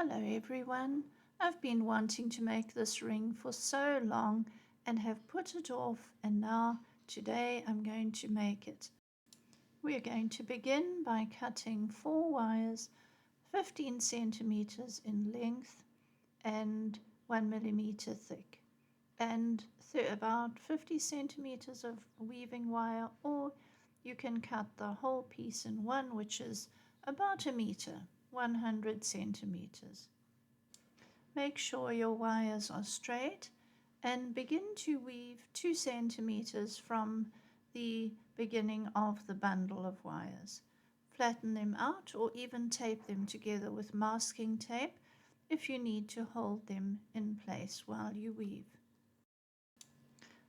Hello everyone. I've been wanting to make this ring for so long and have put it off, and now today I'm going to make it. We're going to begin by cutting 4 wires 15 centimeters in length and 1 millimeter thick, and about 50 centimeters of weaving wire, or you can cut the whole piece in one, which is about a meter, 100 centimeters. Make sure your wires are straight and begin to weave 2 centimeters from the beginning of the bundle of wires. Flatten them out or even tape them together with masking tape if you need to hold them in place while you weave.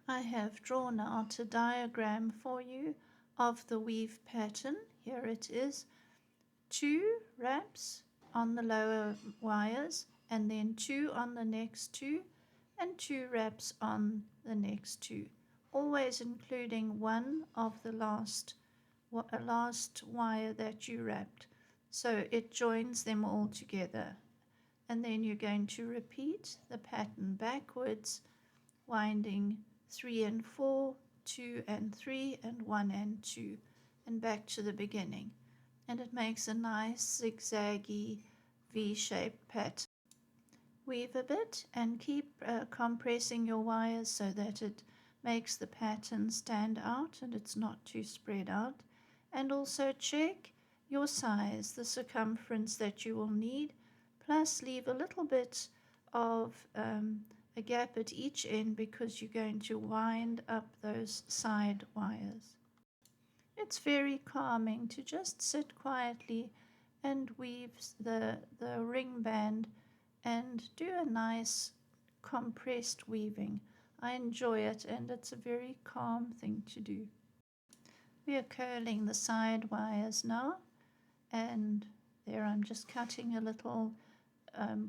I have drawn out a diagram for you of the weave pattern. Here it is. 2 wraps on the lower wires, and then 2 on the next 2, and 2 wraps on the next 2, always including one of the last wire that you wrapped, so it joins them all together. And then you're going to repeat the pattern backwards, winding 3 and 4, 2 and 3, and 1 and 2, and back to the beginning. And it makes a nice zigzaggy V-shaped pattern. Weave a bit and keep compressing your wires so that it makes the pattern stand out and it's not too spread out. And also check your size, the circumference that you will need, plus leave a little bit of a gap at each end because you're going to wind up those side wires. It's very calming to just sit quietly and weave the ring band and do a nice compressed weaving. I enjoy it, and it's a very calm thing to do. We are curling the side wires now, and there I'm just cutting a little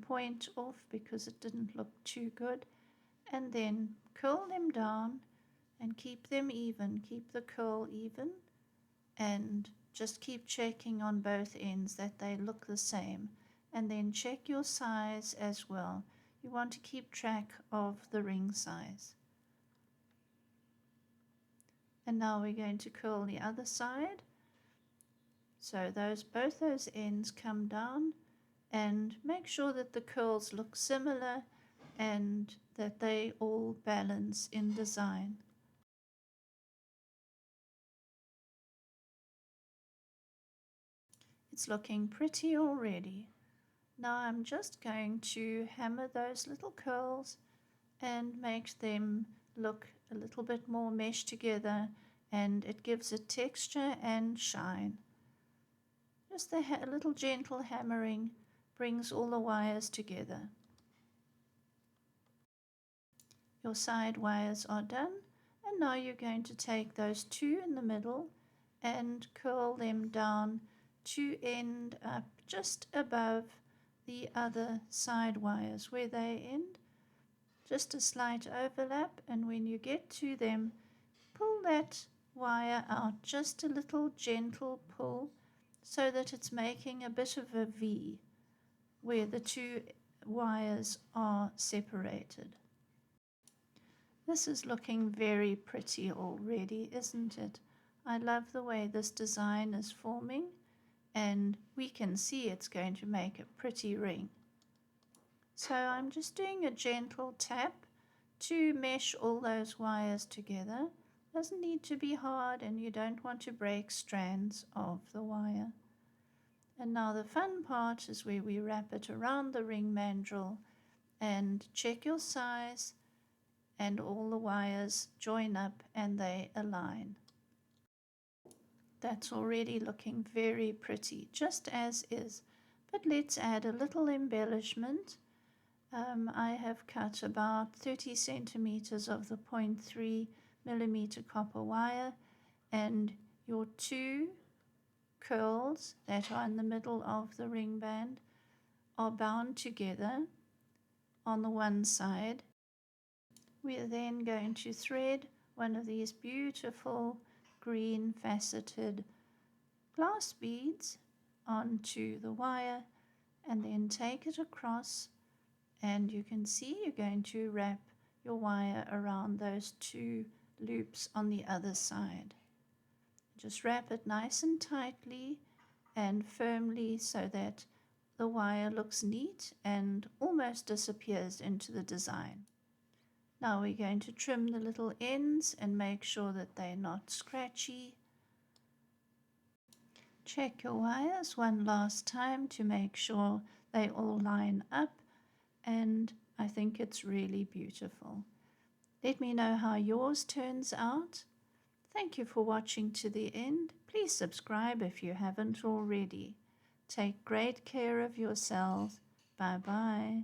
point off because it didn't look too good, and then curl them down and keep them even, keep the curl even, and just keep checking on both ends that they look the same, and then check your size as well. You want to keep track of the ring size. And now we're going to curl the other side, so both those ends come down, and make sure that the curls look similar and that they all balance in design. It's looking pretty already. Now I'm just going to hammer those little curls and make them look a little bit more meshed together, and it gives it texture and shine. Just a little gentle hammering brings all the wires together. Your side wires are done, and now you're going to take those 2 in the middle and curl them down to end up just above the other side wires where they end. Just a slight overlap, and when you get to them, pull that wire out, just a little gentle pull, so that it's making a bit of a V where the 2 wires are separated. This is looking very pretty already, isn't it? I love the way this design is forming, and we can see it's going to make a pretty ring. So I'm just doing a gentle tap to mesh all those wires together. Doesn't need to be hard, and you don't want to break strands of the wire. And now the fun part is where we wrap it around the ring mandrel and check your size, and all the wires join up and they align. That's already looking very pretty, just as is, but let's add a little embellishment. I have cut about 30 centimeters of the 0.3 millimeter copper wire, and your 2 curls that are in the middle of the ring band are bound together on the one side. We are then going to thread one of these beautiful green faceted glass beads onto the wire, and then take it across, and you can see you're going to wrap your wire around those 2 loops on the other side. Just wrap it nice and tightly and firmly so that the wire looks neat and almost disappears into the design. Now we're going to trim the little ends and make sure that they're not scratchy. Check your wires one last time to make sure they all line up, and I think it's really beautiful. Let me know how yours turns out. Thank you for watching to the end. Please subscribe if you haven't already. Take great care of yourselves. Bye-bye.